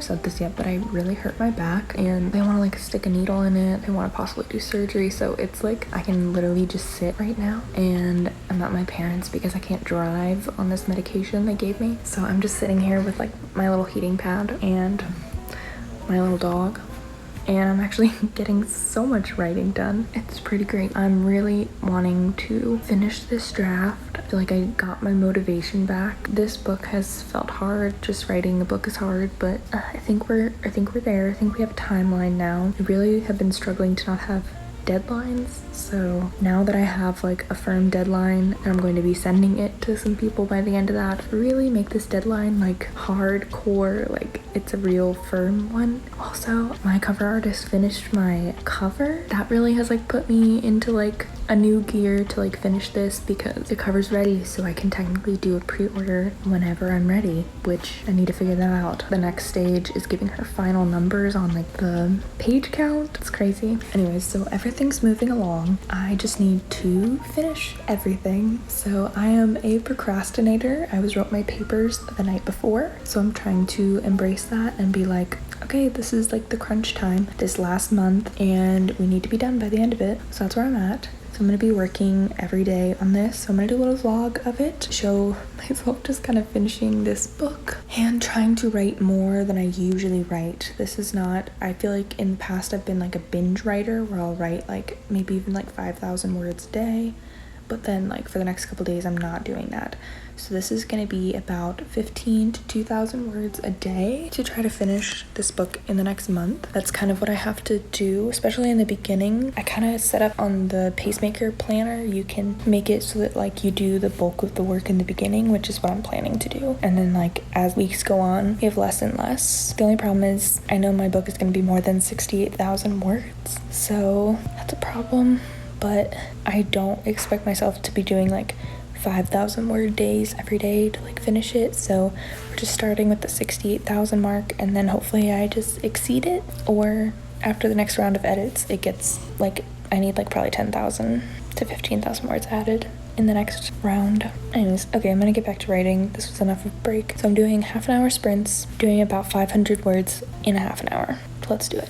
said this yet, but I really hurt my back and they want to like stick a needle in it. They want to possibly do surgery. So it's like I can literally just sit right now, and I'm at my parents' because I can't drive on this medication they gave me. So I'm just sitting here with like my little heating pad and my little dog, and I'm actually getting so much writing done. It's pretty great. I'm really wanting to finish this draft. I feel like I got my motivation back. This book has felt hard. Just writing the book is hard, but I think we're there. I think we have a timeline now. I really have been struggling to not have deadlines, so now that I have like a firm deadline and I'm going to be sending it to some people by the end of that, really make this deadline like hardcore, like it's a real firm one. Also, my cover artist finished my cover. That really has like put me into like a new gear to like finish this, because the cover's ready, so I can technically do a pre-order whenever I'm ready, which I need to figure that out. The next stage is giving her final numbers on like the page count. It's crazy. Anyways, so everything's moving along. I just need to finish everything. So I am a procrastinator. I wrote my papers the night before, so I'm trying to embrace that and be like, okay, this is like the crunch time this last month and we need to be done by the end of it. So that's where I'm at. So I'm going to be working every day on this. So I'm going to do a little vlog of it to show myself just kind of finishing this book and trying to write more than I usually write. This is not, I feel like in the past I've been like a binge writer where I'll write like maybe even like 5,000 words a day. But then like for the next couple days I'm not doing that. So this is going to be about 15 to 2,000 words a day to try to finish this book in the next month. That's kind of what I have to do, especially in the beginning. I kind of set up on the pacemaker planner. You can make it so that like you do the bulk of the work in the beginning, which is what I'm planning to do. And then like as weeks go on, we have less and less. The only problem is I know my book is going to be more than 68,000 words. So that's a problem, but I don't expect myself to be doing like 5,000 word days every day to like finish it. So we're just starting with the 68,000 mark, and then hopefully I just exceed it, or after the next round of edits it gets like I need like probably 10,000 to 15,000 words added in the next round. Anyways, okay, I'm gonna get back to writing. This was enough of a break. So I'm doing half an hour sprints, doing about 500 words in a half an hour. So let's do it.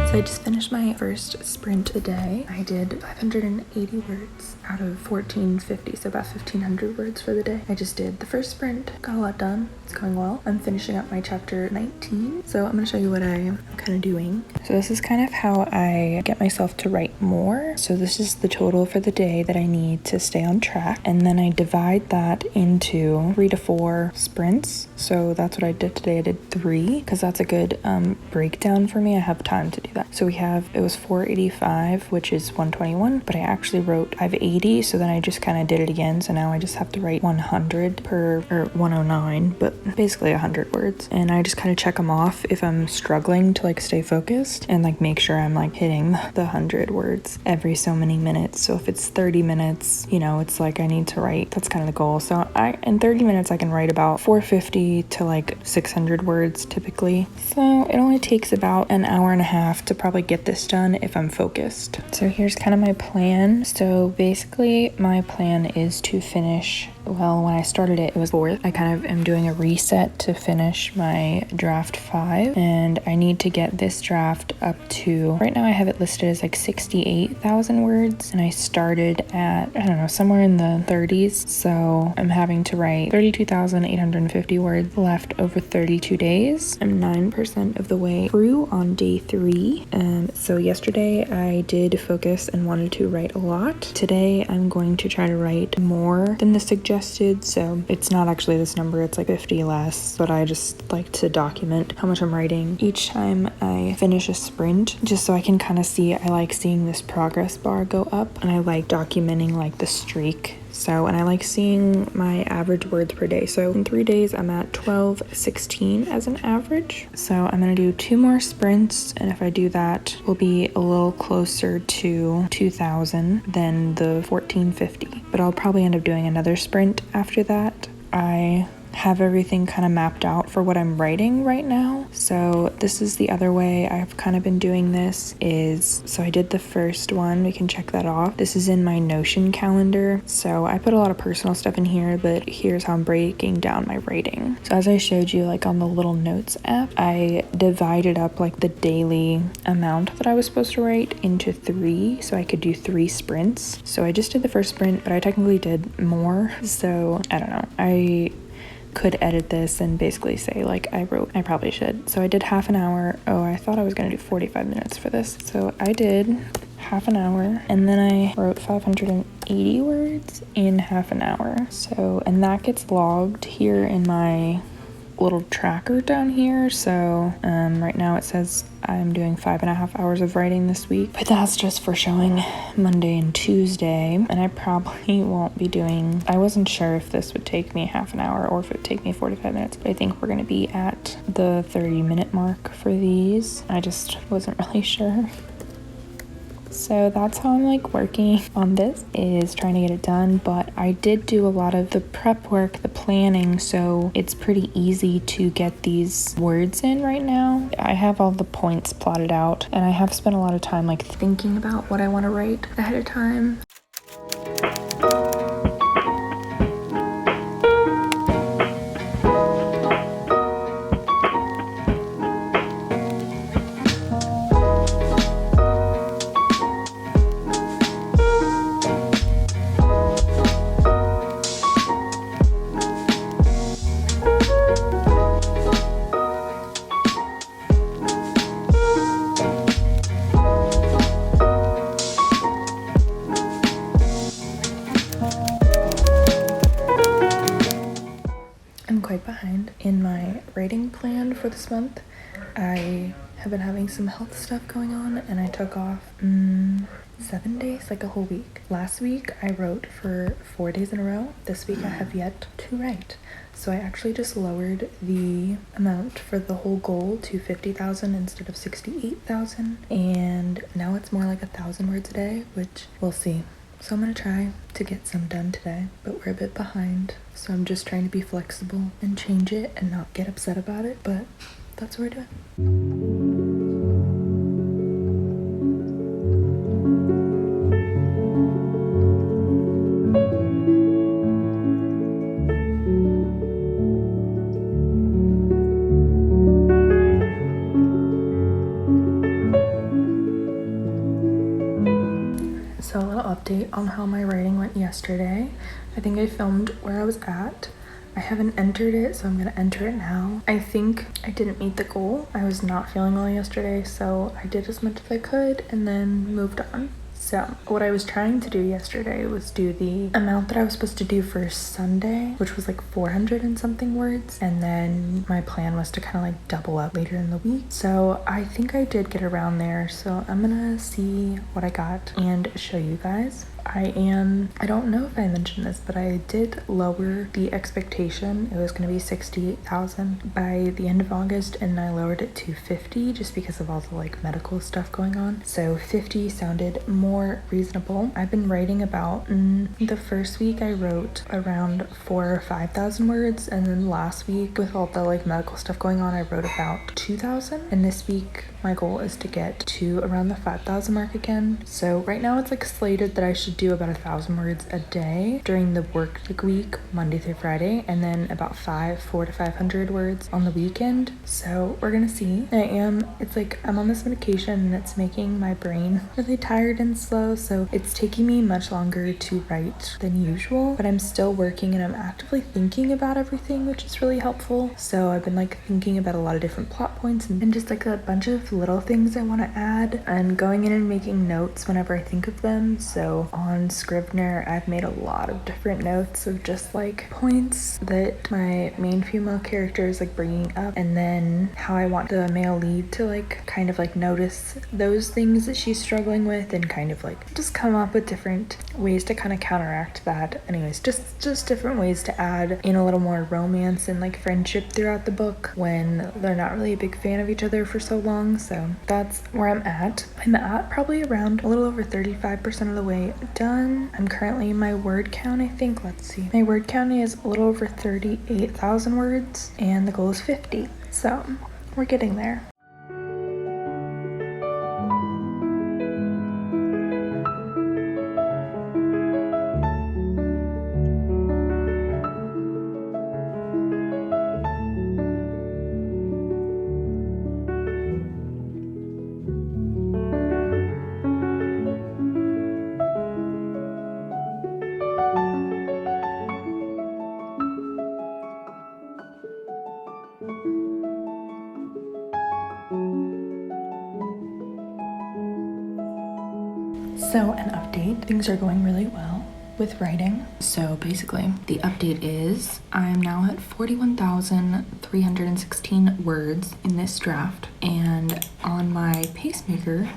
I just finished my first sprint today. I did 580 words out of 1450, so about 1,500 words for the day. I just did the first sprint, got a lot done. It's going well. I'm finishing up my chapter 19, so I'm going to show you what I'm kind of doing. So this is kind of how I get myself to write more. So this is the total for the day that I need to stay on track, and then I divide that into 3 to 4 sprints. So that's what I did today. I did 3 because that's a good breakdown for me. I have time to do that. So it was 485, which is 121, but I actually wrote 580, so then I just kind of did it again. So now I just have to write 100 or 109, but basically 100 words. And I just kind of check them off if I'm struggling to like stay focused and like make sure I'm like hitting the 100 words every so many minutes. So if it's 30 minutes, you know, it's like I need to write, that's kind of the goal. So in 30 minutes, I can write about 450 to like 600 words typically. So it only takes about an hour and a half to probably get this done if I'm focused. So here's kind of my plan. So basically my plan is to finish, well, when I started it was 4th. I kind of am doing a reset to finish my draft 5, and I need to get this draft up to, right now I have it listed as like 68,000 words, and I started at, I don't know, somewhere in the 30s. So I'm having to write 32,850 words left over 32 days. I'm 9% of the way through on day 3. So yesterday I did focus and wanted to write a lot. Today I'm going to try to write more than the suggested suggested, so it's not actually this number, it's like 50 less, but I just like to document how much I'm writing each time I finish a sprint, just so I can kind of see. I like seeing this progress bar go up, and I like documenting like the streak. So, and I like seeing my average words per day. So in 3 days, I'm at 1216 as an average. So I'm gonna do 2 more sprints, and if I do that, we'll be a little closer to 2000 than the 1450. But I'll probably end up doing another sprint after that. I have everything kind of mapped out for what I'm writing right now. So this is the other way I've kind of been doing this is, so I did the first one, we can check that off. This is in my Notion calendar. So I put a lot of personal stuff in here, but here's how I'm breaking down my writing. So as I showed you like on the little notes app, I divided up like the daily amount that I was supposed to write into 3, so I could do 3 sprints. So I just did the first sprint, but I technically did more. So I don't know, I could edit this and basically say like I probably should. So I did half an hour. Oh, I thought I was gonna do 45 minutes for this. So I did half an hour, and then I wrote 580 words in half an hour. So, and that gets logged here in my little tracker down here. So right now it says I'm doing 5.5 hours of writing this week, but that's just for showing Monday and Tuesday, and I probably won't be doing, I wasn't sure if this would take me half an hour or if it would take me 45 minutes, but I think we're gonna be at the 30-minute mark for these. I just wasn't really sure. So that's how I'm like working on this, is trying to get it done. But I did do a lot of the prep work, the planning, so it's pretty easy to get these words in right now. I have all the points plotted out, and I have spent a lot of time like thinking about what I want to write ahead of time. Behind in my writing plan for this month. I have been having some health stuff going on, and I took off 7 days, like a whole week. Last week I wrote for 4 days in a row. This week I have yet to write. So I actually just lowered the amount for the whole goal to 50,000 instead of 68,000, and now it's more like 1,000 words a day, which we'll see. So I'm gonna try to get some done today, but we're a bit behind. So I'm just trying to be flexible and change it and not get upset about it, but that's what we're doing. So a little update on how my writing went yesterday. I think I filmed where I was at. I haven't entered it, so I'm gonna enter it now. I think I didn't meet the goal. I was not feeling well yesterday, so I did as much as I could and then moved on. So what I was trying to do yesterday was do the amount that I was supposed to do for Sunday, which was like 400 and something words. And then my plan was to kind of like double up later in the week. So I think I did get around there. So I'm gonna see what I got and show you guys. I don't know if I mentioned this, but I did lower the expectation. It was going to be 68,000 by the end of August, and I lowered it to 50 just because of all the like medical stuff going on. So 50 sounded more reasonable. I've been writing about, the first week I wrote around 4,000 or 5,000 words, and then last week with all the like medical stuff going on, I wrote about 2,000, and this week my goal is to get to around the 5,000 mark again. So right now it's like slated that I should do about 1,000 words a day during the work week, Monday through Friday, and then about 400 to 500 words on the weekend. So we're gonna see. It's like I'm on this medication and it's making my brain really tired and slow, so it's taking me much longer to write than usual, but I'm still working and I'm actively thinking about everything, which is really helpful. So I've been like thinking about a lot of different plot points and just like a bunch of little things I want to add, and going in and making notes whenever I think of them. So on Scrivener, I've made a lot of different notes of just like points that my main female character is like bringing up, and then how I want the male lead to like kind of like notice those things that she's struggling with and kind of like just come up with different ways to kind of counteract that. Anyways, just different ways to add in a little more romance and like friendship throughout the book when they're not really a big fan of each other for so long. So that's where I'm at. I'm at probably around a little over 35% of the way done. I'm currently in my word count, I think. Let's see. My word count is a little over 38,000 words and the goal is 50. So we're getting there. So an update, things are going really well with writing. So basically the update is I'm now at 41,316 words in this draft, and on my pacemaker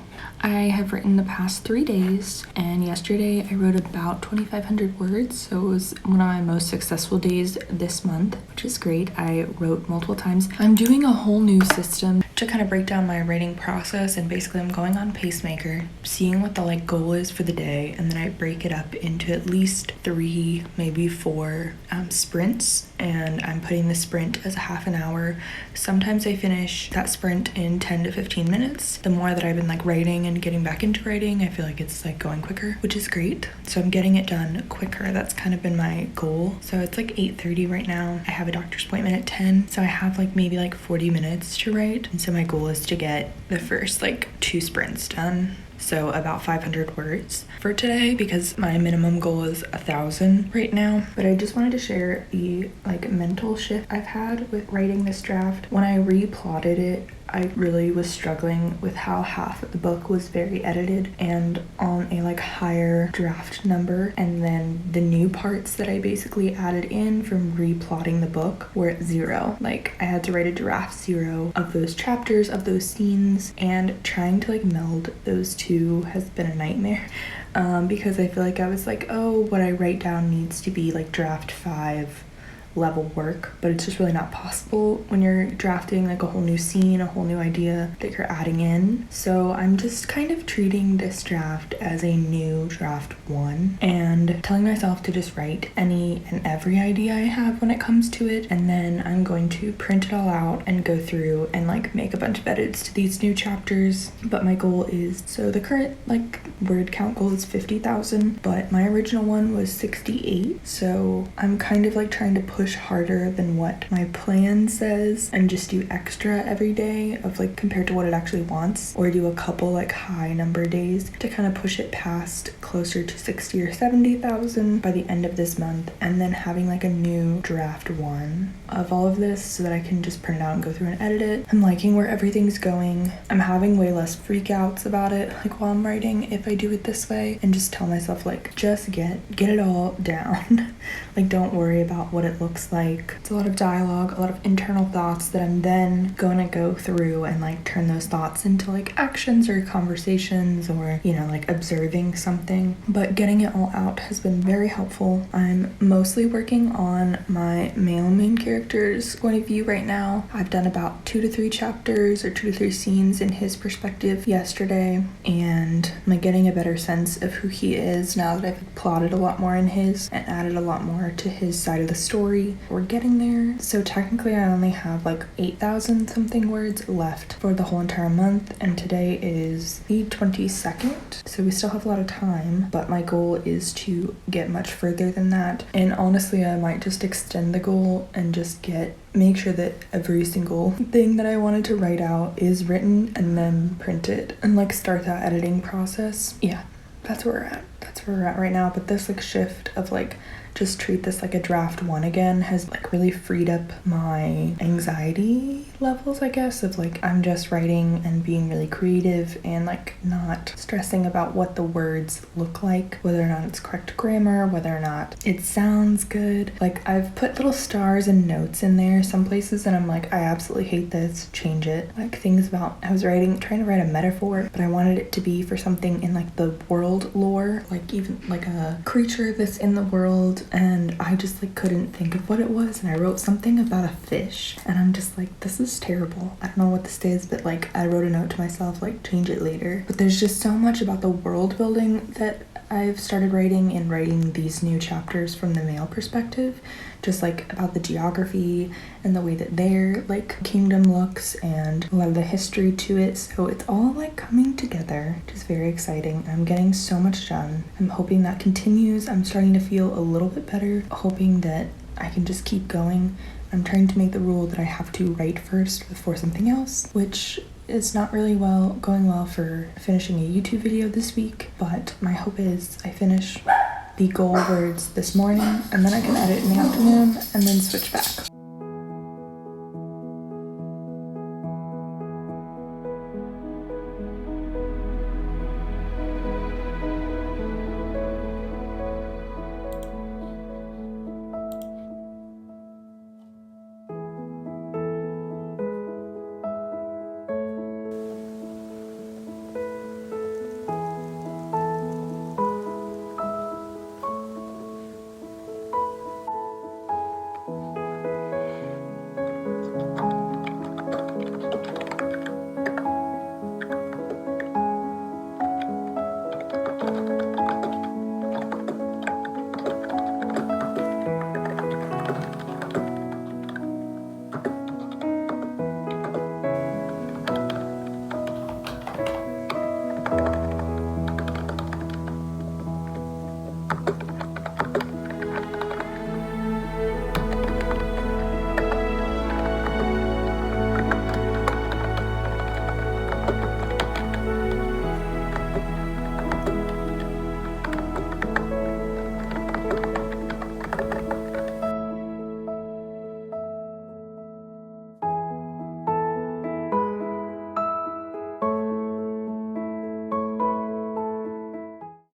I have written the past 3 days, and yesterday I wrote about 2,500 words, so it was one of my most successful days this month, which is great. I wrote multiple times. I'm doing a whole new system to kind of break down my writing process, and basically I'm going on pacemaker, seeing what the like goal is for the day, and then I break it up into at least 3, maybe 4 sprints, and I'm putting the sprint as a half an hour. Sometimes I finish that sprint in 10 to 15 minutes. The more that I've been like writing and getting back into writing, I feel like it's like going quicker, which is great. So I'm getting it done quicker. That's kind of been my goal. So it's like 8:30 right now. I have a doctor's appointment at 10, so I have like maybe like 40 minutes to write. And so my goal is to get the first like 2 sprints done. So about 500 words for today, because my minimum goal is 1,000 right now. But I just wanted to share the like mental shift I've had with writing this draft. When I replotted it, I really was struggling with how half of the book was very edited and on a like higher draft number, and then the new parts that I basically added in from replotting the book were at 0. Like I had to write a draft 0 of those chapters, of those scenes, and trying to like meld those two has been a nightmare. Because I feel like I was like, oh, what I write down needs to be like draft 5 level work, but it's just really not possible when you're drafting like a whole new scene, a whole new idea that you're adding in. So I'm just kind of treating this draft as a new draft 1 and telling myself to just write any and every idea I have when it comes to it, and then I'm going to print it all out and go through and like make a bunch of edits to these new chapters. But my goal is, so the current like word count goal is 50,000, but my original one was 68, so I'm kind of like trying to push harder than what my plan says and just do extra every day of like compared to what it actually wants, or do a couple like high number days to kind of push it past closer to 60 or 70,000 by the end of this month, and then having like a new draft 1 of all of this so that I can just print it out and go through and edit it. I'm liking where everything's going. I'm having way less freakouts about it like while I'm writing if I do it this way, and just tell myself like just get it all down. Like don't worry about what it looks like. It's a lot of dialogue, a lot of internal thoughts that I'm then going to go through and like turn those thoughts into like actions or conversations, or you know, like observing something. But getting it all out has been very helpful. I'm mostly working on my male main character's point of view right now. I've done about 2 to 3 chapters or 2 to 3 scenes in his perspective yesterday, and I'm getting a better sense of who he is now that I've plotted a lot more in his and added a lot more to his side of the story. We're getting there. So technically I only have like 8,000 something words left for the whole entire month, and today is the 22nd, so we still have a lot of time, but my goal is to get much further than that. And honestly, I might just extend the goal and just make sure that every single thing that I wanted to write out is written and then print it and like start that editing process. Yeah, that's where we're at. That's that's where we're at right now. But this like shift of like just treat this like a draft 1 again has like really freed up my anxiety levels, I guess, of like I'm just writing and being really creative and like not stressing about what the words look like, whether or not it's correct grammar, whether or not it sounds good. Like I've put little stars and notes in there some places and I'm like, I absolutely hate this, change it. Like things about, I was trying to write a metaphor, but I wanted it to be for something in like the world lore, like even like a creature that's in the world, and I just like couldn't think of what it was, and I wrote something about a fish, and I'm just like, this is terrible. I don't know what this is, but like I wrote a note to myself like change it later. But there's just so much about the world building that I've started writing and writing these new chapters from the male perspective, just like about the geography and the way that their like kingdom looks and a lot of the history to it. So it's all like coming together, which is very exciting. I'm getting so much done. I'm hoping that continues. I'm starting to feel a little bit better, hoping that I can just keep going. I'm trying to make the rule that I have to write first before something else, which is not really going well for finishing a YouTube video this week, but my hope is I finish the goal words this morning and then I can edit in the afternoon and then switch back.